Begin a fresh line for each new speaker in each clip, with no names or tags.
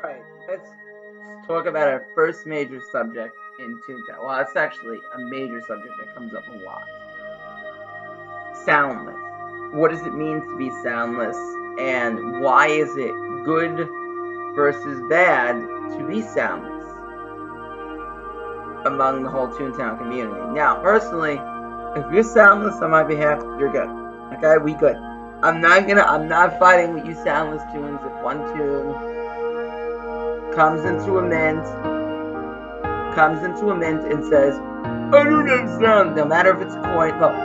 Alright, let's talk about our first major subject in Toontown. Well, it's actually a major subject that comes up a lot. Soundless. What does it mean to be soundless? And why is it good versus bad to be soundless among the whole Toontown community? Now, personally, if you're soundless on my behalf, you're good. Okay, we good. I'm not fighting with you soundless tunes. If one tune comes into a mint and says, I don't have sound, no matter if it's a coin. Well,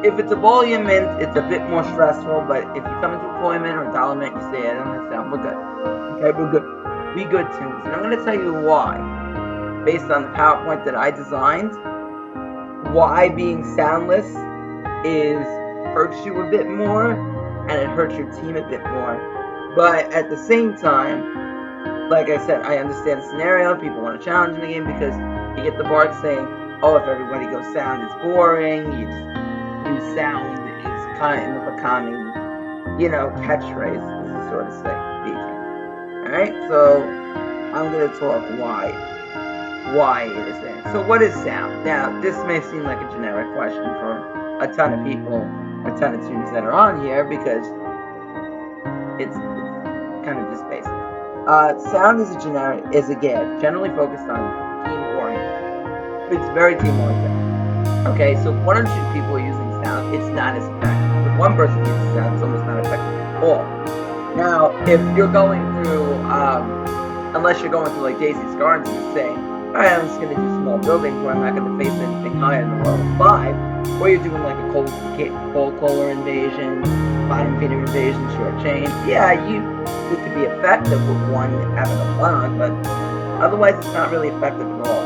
if it's a volume mint, it's a bit more stressful, but if you come into a coin mint or a dollar mint, you say, I don't have sound, we're good. Okay, we're good. We good tunes. And I'm going to tell you why. Based on the PowerPoint that I designed, why being soundless hurts you a bit more, and it hurts your team a bit more. But at the same time, like I said, I understand the scenario. People want to challenge in the game because you get the bark saying, oh, if everybody goes sound, it's boring. You just use sound is kind of a calming, catchphrase, as you sort of say, DJ. Alright, so I'm going to talk why it is there. So what is sound? Now, this may seem like a generic question for a ton of people, a ton of tunes that are on here, because it's kind of just basic. Sound is again generally focused on team oriented. It's very team oriented. Okay, so if one or two people are using sound, it's not as effective. If one person uses sound, it's almost not effective at all. Now, if you're going through, unless you're going through like Daisy's Gardens and saying, alright, I'm just going to do small buildings where I'm not going to face anything higher than level 5, or you're doing like a cold caller invasion, bottom feeder invasion, short chain, yeah, it could be effective with one having a block, but otherwise it's not really effective at all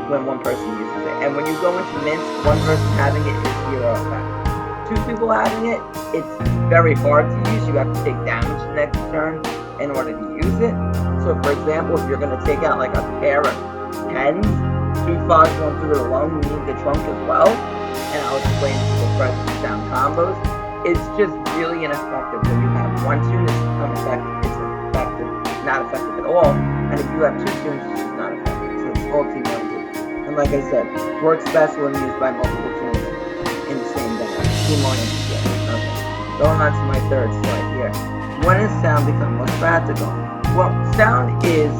when one person uses it. And when you go into mints, one person having it is zero effect. Two people having it, it's very hard to use. You have to take damage the next turn in order to use it. So for example, if you're going to take out like a pair of 10s, 2 5s going through it alone, you need the trunk as well. And I'll explain to the press sound combos. It's just really ineffective when you have one tune that's not effective at all. And if you have two tunes, it's just not effective. So it's all team oriented. And like I said, works best when used by multiple tunes in the same battle. Team oriented. Okay. Going on to my third slide here. When does sound become most practical? Well, sound is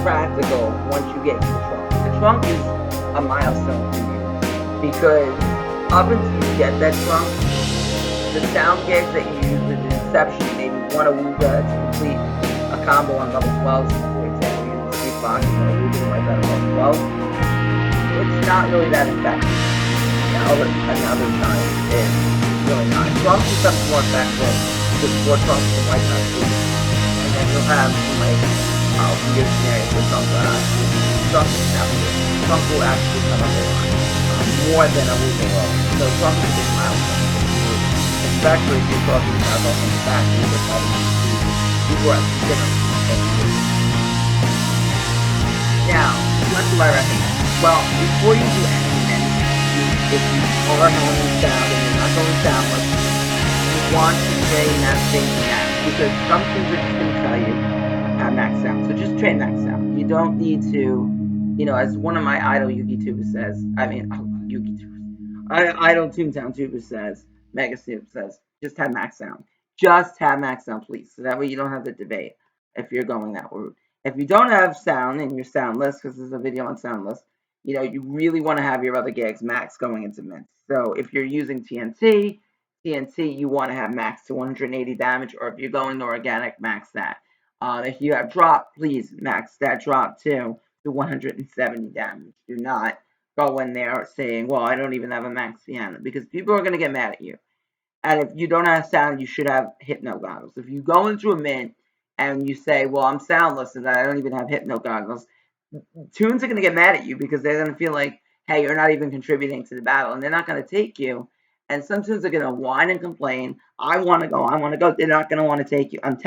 practical once you get to the trunk. The trunk is a milestone for you because up until you get that trunk, the sound gigs that you use with the exception, maybe one awooga to complete a combo on level 12, for example, using the Street Box and one awooga like that on level 12, it's not really that effective. Another time is really not. Trunk becomes more effective with 4 trunks and white knight awooga. And then you'll have like weird scenarios where trunk will actually come up a lot. More than a awooga will. So trunk is a big milestone. Especially if you're talking about going from the factory with all the work different. Now, what do I recommend? Well, before you do anything, if you are having sound and you're not going soundless, you want to train that thing max, because some things are just going to tell you have max sound. So just train max sound. You don't need to, as one of my idol Yugi says, idol Toontown tuber says, Mega Snoop says, just have max sound. Just have max sound, please. So that way you don't have to debate if you're going that route. If you don't have sound and you're soundless, because there's a video on soundless, you really want to have your other gags max going into mints. So if you're using TNT, you want to have max to 180 damage, or if you're going to organic, max that. If you have drop, please max that drop too to 170 damage. Do not go in there saying, well, I don't even have a max piano, because people are going to get mad at you. And if you don't have sound, you should have hypno goggles. If you go into a mint and you say, well, I'm soundless and I don't even have hypno goggles, tunes are going to get mad at you because they're going to feel like, hey, you're not even contributing to the battle, and they're not going to take you. And some tunes are going to whine and complain, I want to go. They're not going to want to take you. I'm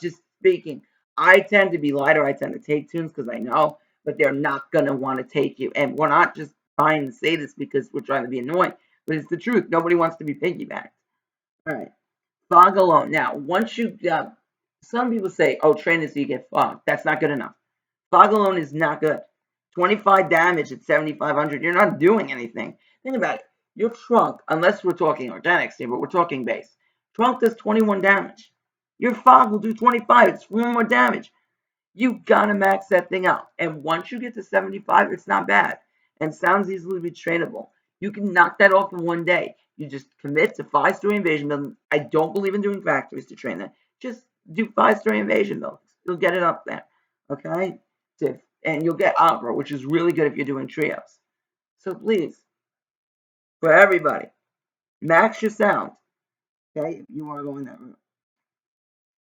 just speaking. I tend to be lighter. I tend to take tunes because I know, but they're not going to want to take you. And we're not just trying to say this because we're trying to be annoying, but it's the truth. Nobody wants to be piggybacked. All right. Fog alone. Now, once you Some people say, oh, train it so you get fog. That's not good enough. Fog alone is not good. 25 damage at 7,500, you're not doing anything. Think about it. Your trunk, unless we're talking organics here, but we're talking base. Trunk does 21 damage. Your fog will do 25. It's 4 more damage. You gotta max that thing out. And once you get to 75, it's not bad. And sounds easily be trainable. You can knock that off in one day. You just commit to 5-story invasion buildings. I don't believe in doing factories to train that. Just do 5-story invasion buildings. You'll get it up there. Okay? And you'll get opera, which is really good if you're doing trios. So please, for everybody, max your sound. Okay? If you are going that route.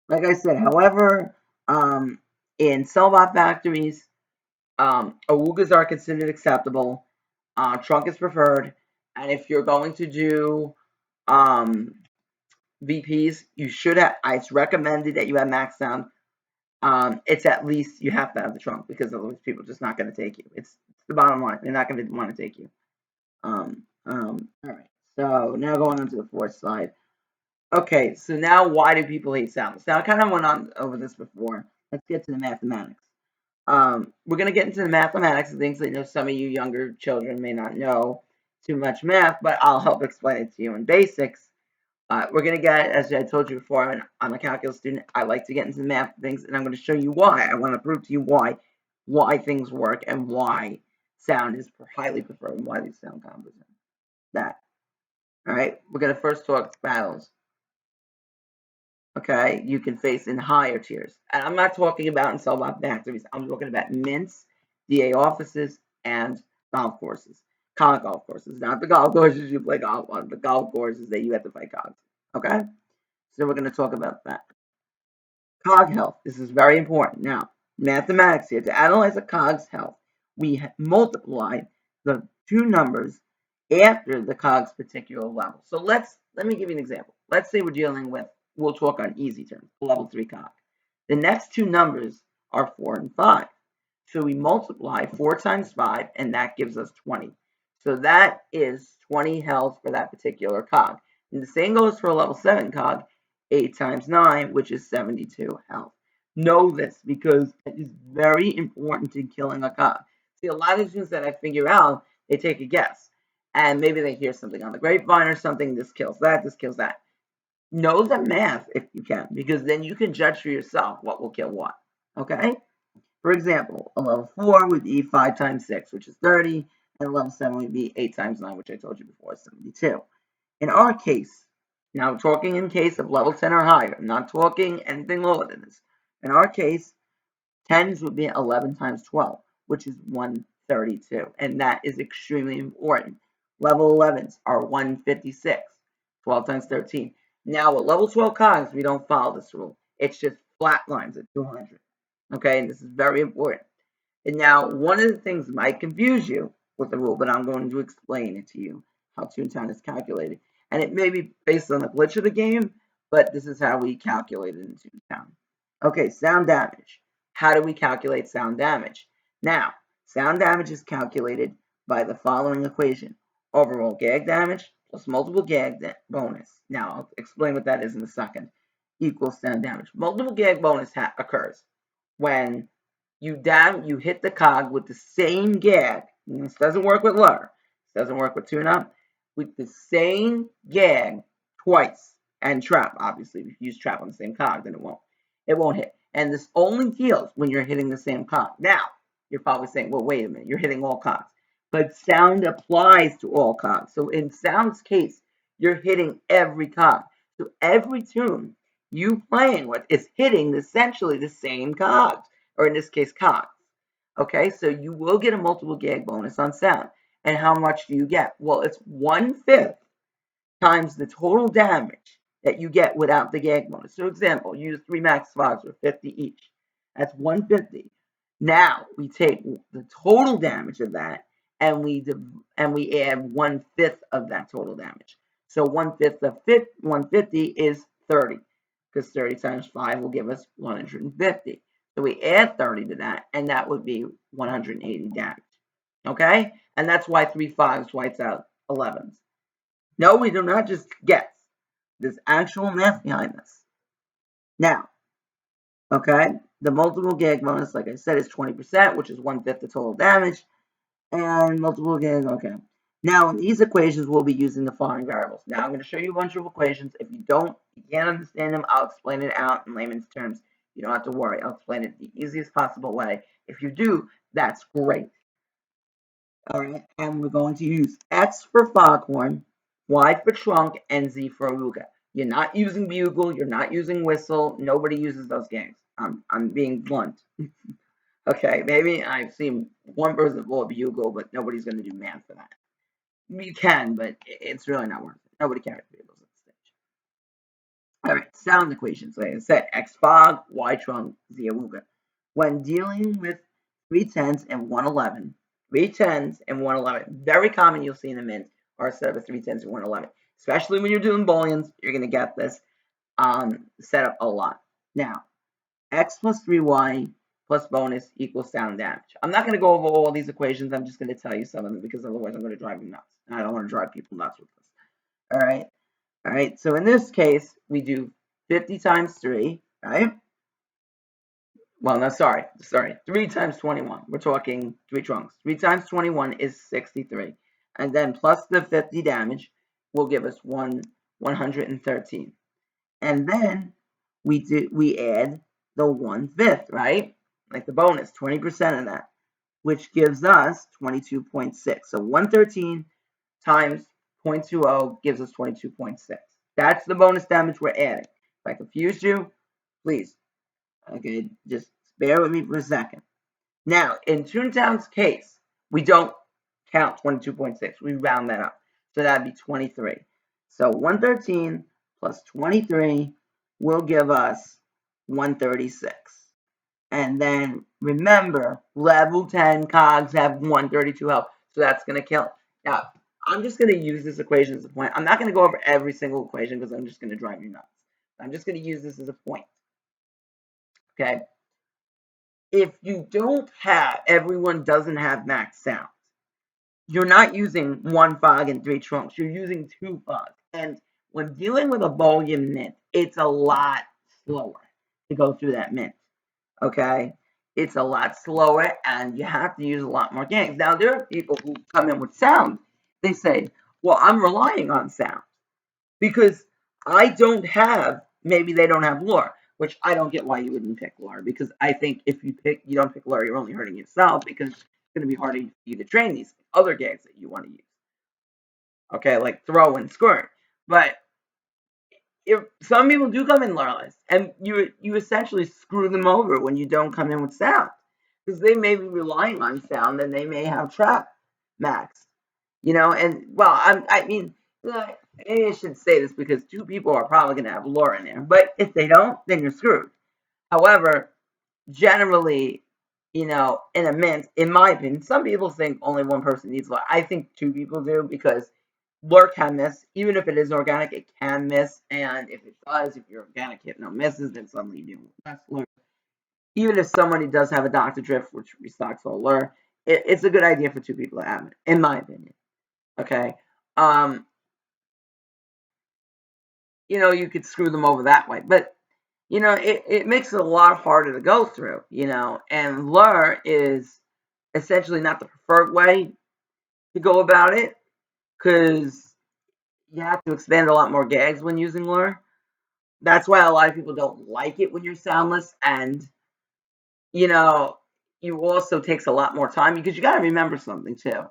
Like I said, however, in Cellbot factories, awugas are considered acceptable. Trunk is preferred. And if you're going to do VPs, you should have. It's recommended that you have max sound. It's at least you have to have the trunk because otherwise people are just not going to take you. It's the bottom line. They're not going to want to take you. All right. So now going on to the fourth slide. Okay, so now why do people hate Soundless? Now I kind of went on over this before. Let's get to the mathematics. We're going to get into the mathematics and things that some of you younger children may not know too much math, but I'll help explain it to you in basics. We're going to get, as I told you before, I'm a calculus student. I like to get into the math things, and I'm going to show you why. I want to prove to you why things work and why sound is highly preferred and why these sound combos are that. All right, we're going to first talk battles. Okay, you can face in higher tiers. And I'm not talking about in cell-block factories. I'm talking about mints, DA offices, and golf courses. Cog golf courses, not the golf courses you play golf on, the golf courses that you have to fight cogs. Okay? So we're going to talk about that. Cog health. This is very important. Now, mathematics here. To analyze a cog's health, we multiply the two numbers after the cog's particular level. So let me give you an example. Let's say we're dealing with, we'll talk on easy terms, level 3 cog. The next two numbers are 4 and 5. So we multiply 4 times 5, and that gives us 20. So that is 20 health for that particular cog. And the same goes for a level 7 cog. 8 times 9, which is 72 health. Know this because it is very important in killing a cog. See, a lot of things that I figure out, they take a guess. And maybe they hear something on the grapevine or something, this kills that, this kills that. Know the math if you can, because then you can judge for yourself what will kill what. Okay? For example, a level 4 would be 5 times 6, which is 30, and a level 7 would be 8 times 9, which I told you before is 72. In our case, now talking in case of level 10 or higher, I'm not talking anything lower than this. In our case, 10s would be 11 times 12, which is 132, and that is extremely important. Level 11s are 156, 12 times 13. Now with level 12 cogs, we don't follow this rule. It's just flat lines at 200. Okay, and this is very important. And now one of the things might confuse you with the rule, but I'm going to explain it to you how Toontown is calculated. And it may be based on the glitch of the game, but this is how we calculate it in Toontown. Okay, sound damage. How do we calculate sound damage? Now, sound damage is calculated by the following equation. Overall gag damage plus multiple gag bonus. Now, I'll explain what that is in a second. Equals sound damage. Multiple gag bonus occurs when you hit the cog with the same gag. And this doesn't work with lure. This doesn't work with tune-up. With the same gag twice. And trap, obviously. If you use trap on the same cog, then it won't hit. And this only deals when you're hitting the same cog. Now, you're probably saying, well, wait a minute. You're hitting all cogs. But sound applies to all cogs. So in sound's case, you're hitting every cog. So every tune you playing with is hitting essentially the same cogs, or in this case, cogs. Okay, so you will get a multiple gag bonus on sound. And how much do you get? Well, it's 1/5 times the total damage that you get without the gag bonus. So example, use 3 max fogs for 50 each. That's 150. Now we take the total damage of that and we add 1/5 of that total damage. So 1/5 of 150 is 30, because 30 times 5 will give us 150. So we add 30 to that, and that would be 180 damage. Okay? And that's why 3 5s wipes out 11s. No, we do not just guess. There's actual math behind this. Now, Okay, the multiple gag bonus, like I said, is 20%, which is 1/5 the total damage, and multiple gag. Okay. Now in these equations, we'll be using the following variables. Now I'm going to show you a bunch of equations. If you can't understand them, I'll explain it out in layman's terms. You don't have to worry. I'll explain it the easiest possible way. If you do, that's great. All right, and we're going to use X for foghorn, Y for trunk, and Z for aruga. You're not using bugle. You're not using whistle. Nobody uses those games. I'm being blunt. Okay, maybe I've seen one person pull a bugle, but nobody's going to do math for that. You can, but it's really not worth it. Nobody carries bugles at this stage. All right, sound equations. Like I said, X fog, Y trunk, Z aruga. When dealing with 3/10 and 1/11, 3/10 and 1/11, very common you'll see in a mint are a set of 3/10 and 1/11. Especially when you're doing booleans, you're going to get this set up a lot. Now, X plus 3Y plus bonus equals sound damage. I'm not going to go over all these equations. I'm just going to tell you some of them because otherwise I'm going to drive you nuts. And I don't want to drive people nuts with this. All right. All right. So in this case, we do 50 times 3, right? Well, no, sorry. 3 times 21. We're talking 3 trunks. 3 times 21 is 63. And then plus the 50 damage will give us 113. And then we add the 1/5, right? Like the bonus, 20% of that, which gives us 22.6. So 113 times 0.20 gives us 22.6. That's the bonus damage we're adding. If I confused you, please, okay, just bear with me for a second. Now, in Toontown's case, we don't count 22.6. We round that up. So that'd be 23. So 113 plus 23 will give us 136. And then remember, level 10 cogs have 132 health. So that's going to kill. Now, I'm just going to use this equation as a point. I'm not going to go over every single equation because I'm just going to drive you nuts. I'm just going to use this as a point. Okay? If you don't have, everyone doesn't have max sounds, you're not using 1 fog and 3 trunks. You're using 2 fogs. And when dealing with a volume mint, it's a lot slower to go through that mint. Okay? It's a lot slower and you have to use a lot more games. Now, there are people who come in with sound. They say, well, I'm relying on sound because I don't have, maybe they don't have lore, which I don't get why you wouldn't pick lore, because I think if you don't pick lore, you're only hurting yourself because it's going to be harder for you to train these other games that you want to use. Okay, like throw and squirt. But if some people do come in loreless, and you essentially screw them over when you don't come in with sound, because they may be relying on sound, and they may have trap max, And well, I mean, maybe I should say this because 2 people are probably going to have lore in there, but if they don't, then you're screwed. However, generally, in a mint, in my opinion, some people think only 1 person needs lure. I think 2 people do because lure can miss. Even if it is organic, it can miss. And if it does, if your organic hit no misses, then suddenly you do less lure. Even if somebody does have a Dr. Drift, which restocks all lure, it's a good idea for 2 people to have it, in my opinion. Okay. You could screw them over that way. But, it makes it a lot harder to go through, and lure is essentially not the preferred way to go about it because you have to expand a lot more gags when using lure. That's why a lot of people don't like it when you're soundless, and, you also takes a lot more time because you got to remember something too.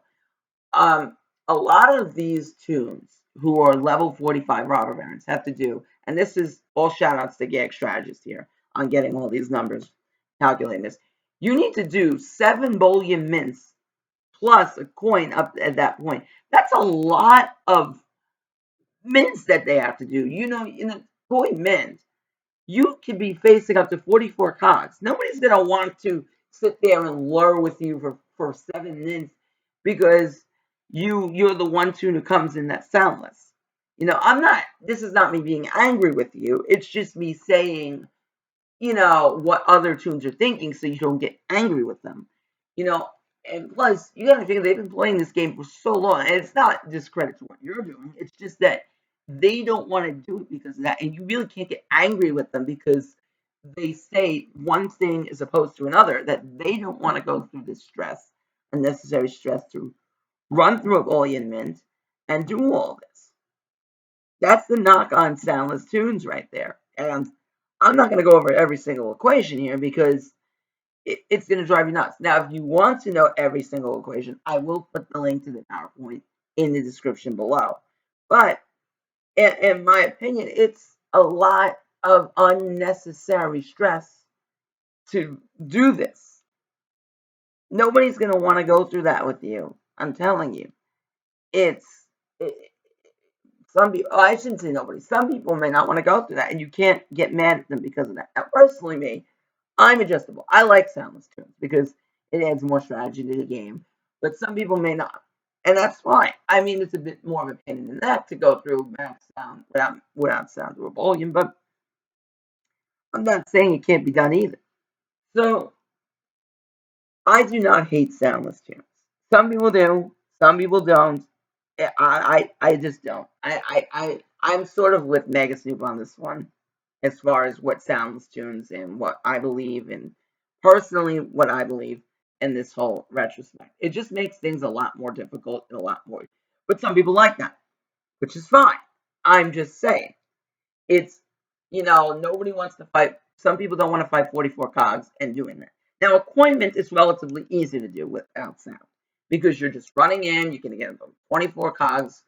A lot of these tunes who are level 45 robber barons have to do, and this is all shout outs to Gag Strategist here on getting all these numbers, calculating this. You need to do 7 bullion mints plus a coin up at that point. That's a lot of mints that they have to do. In a coin mint, you can be facing up to 44 cogs. Nobody's going to want to sit there and lure with you for 7 minutes because you're the one tune who comes in that soundless. This is not me being angry with you. It's just me saying, what other tunes are thinking so you don't get angry with them. And plus, you got to figure they've been playing this game for so long, and it's not discredit to what you're doing. It's just that they don't want to do it because of that, and you really can't get angry with them because they say one thing as opposed to another, that they don't want to go through this stress, unnecessary stress, to run through a Boolean mint and do all this. That's the knock on Soundless Tunes right there. And I'm not going to go over every single equation here because it's going to drive you nuts. Now, if you want to know every single equation, I will put the link to the PowerPoint in the description below. But in my opinion, it's a lot of unnecessary stress to do this. Nobody's going to want to go through that with you. I'm telling you. It's it, some people, I shouldn't say nobody, some people may not want to go through that, and you can't get mad at them because of that. Now, personally, me, I'm adjustable. I like Soundless Tunes because it adds more strategy to the game, but some people may not, and that's fine. I mean, it's a bit more of a pain in the neck to go through max sound without sound or volume, but I'm not saying it can't be done either. So I do not hate Soundless Tunes. Some people do, some people don't. I just don't. I'm sort of with Mega Snoop on this one, as far as what Soundless Tunes and what I believe, and personally what I believe in this whole retrospect. It just makes things a lot more difficult and a lot more. But some people like that, which is fine. I'm just saying it's, nobody wants to fight. Some people don't want to fight 44 cogs and doing that. Now, appointment is relatively easy to do without sound because you're just running in. You can get 24 cogs,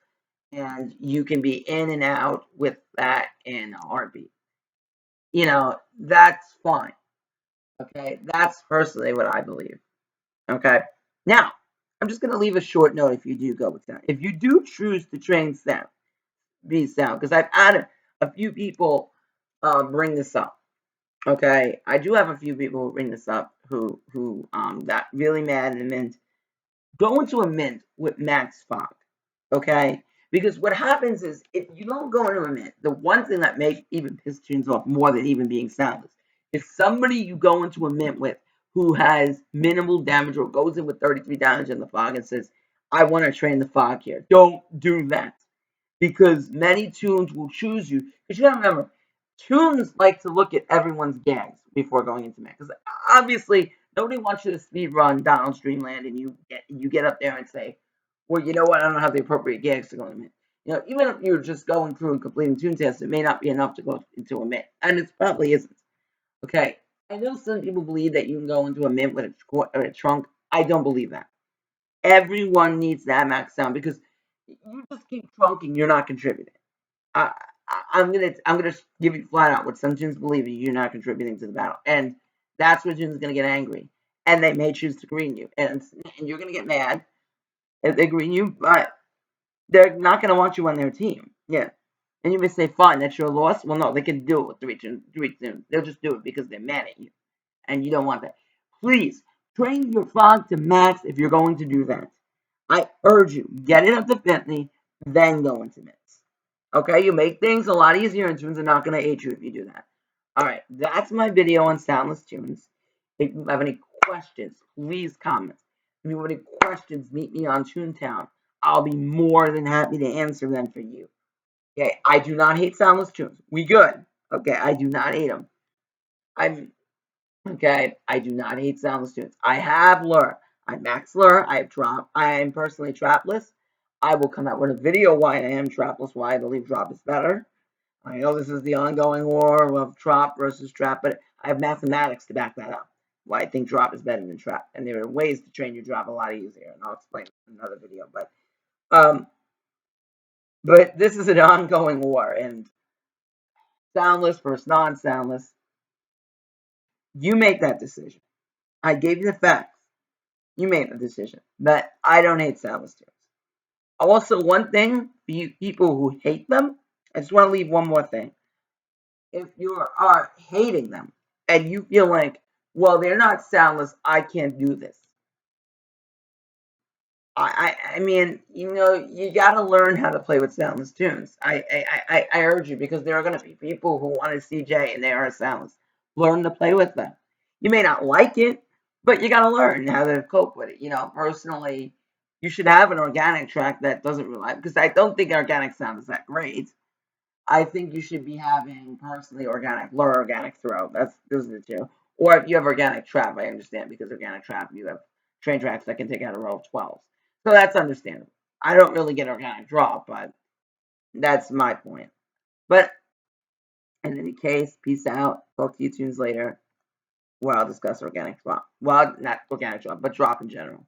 and you can be in and out with that in a heartbeat. That's fine. Okay, that's personally what I believe. Okay, now I'm just gonna leave a short note if you do go with that. If you do choose to train sound, be sound, because I've had a few people bring this up. Okay, I do have a few people who bring this up who got really mad and meant go into a mint with max fog. Okay, because what happens is if you don't go into a mint, the one thing that makes even piss tunes off more than even being soundless is somebody you go into a mint with who has minimal damage or goes in with 33 damage in the fog and says, I want to train the fog here. Don't do that because many tunes will choose you. Because you gotta remember, tunes like to look at everyone's gags before going into Mac. Because obviously, nobody wants you to speed run Donald's Dreamland and you get up there and say, well, you know what? I don't have the appropriate gags to go into Mint. Even if you're just going through and completing tune tests, it may not be enough to go into a Mint, and it probably isn't. Okay, I know some people believe that you can go into a Mint with a trunk. I don't believe that. Everyone needs that max sound because you just keep trunking, you're not contributing. I, I'm gonna give you flat out what some tunes believe you're not contributing to the battle, and that's where tunes gonna get angry, and they may choose to green you, and you're gonna get mad if they green you, but they're not gonna want you on their team. Yeah, and you may say, fine, that's your loss. Well, no, they can do it with three tunes. They'll just do it because they're mad at you, and you don't want that. Please train your fog to max if you're going to do that. I urge you, get it up to 50, then go into mix. Okay, you make things a lot easier, and tunes are not going to hate you if you do that. All right, that's my video on Soundless Tunes. If you have any questions, please comment. If you have any questions, meet me on Toontown. I'll be more than happy to answer them for you. Okay, I do not hate Soundless Tunes. We good. Okay, I do not hate them. I'm Okay, I do not hate Soundless Tunes. I have Lure. I max Lure. I have Drop. I am personally trapless. I will come out with a video why I am trapless, why I believe Drop is better. I know this is the ongoing war of Drop versus Trap, but I have mathematics to back that up. Why I think Drop is better than Trap. And there are ways to train your Drop a lot easier, and I'll explain in another video. Um, but this is an ongoing war, and Soundless versus non-Soundless, you make that decision. I gave you the facts. You made the decision. But I don't hate Soundless Tunes. Also, one thing for you people who hate them, I just want to leave one more thing. If you are hating them and you feel like, well, they're not soundless, I can't do this. I mean, you got to learn how to play with soundless tunes. I urge you because there are going to be people who want to CJ and they are soundless. Learn to play with them. You may not like it, but you got to learn how to cope with it. Personally, you should have an organic track that doesn't rely because I don't think organic sound is that great. I think you should be having personally organic, lower organic throw. Those are the two. Or if you have organic trap, I understand because organic trap you have train tracks that can take out a row of 12s. So that's understandable. I don't really get organic draw, but that's my point. But in any case, peace out. Talk to you tunes later, where I'll discuss organic drop. Well, not organic drop, but drop in general.